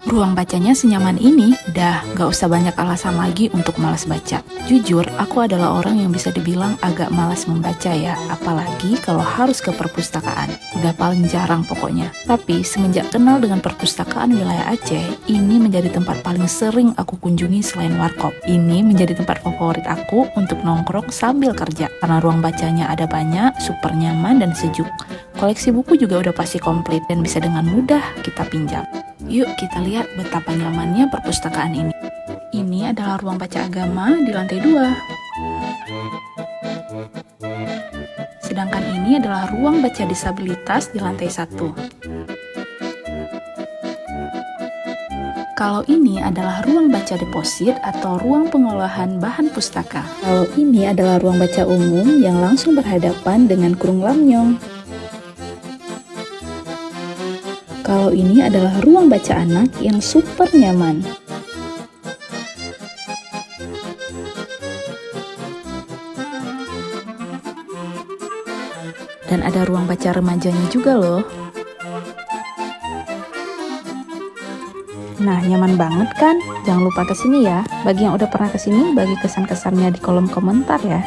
Ruang bacanya senyaman ini, dah gak usah banyak alasan lagi untuk malas baca. Jujur, aku adalah orang yang bisa dibilang agak malas membaca ya, apalagi kalau harus ke perpustakaan. Udah paling jarang pokoknya. Tapi semenjak kenal dengan perpustakaan wilayah Aceh, ini menjadi tempat paling sering aku kunjungi selain warkop. Ini menjadi tempat favorit aku untuk nongkrong sambil kerja, karena ruang bacanya ada banyak, super nyaman dan sejuk. Koleksi buku juga udah pasti komplit dan bisa dengan mudah kita pinjam. Yuk kita lihat betapa nyamannya perpustakaan ini. Ini adalah ruang baca agama di lantai 2. Sedangkan ini adalah ruang baca disabilitas di lantai 1. Kalau ini adalah ruang baca deposit atau ruang pengolahan bahan pustaka. Kalau ini adalah ruang baca umum yang langsung berhadapan dengan Kurung Lamnyong. Kalau ini adalah ruang baca anak yang super nyaman. Dan ada ruang baca remajanya juga loh. Nah, nyaman banget kan? Jangan lupa kesini ya. Bagi yang udah pernah kesini, bagi kesan-kesannya di kolom komentar ya.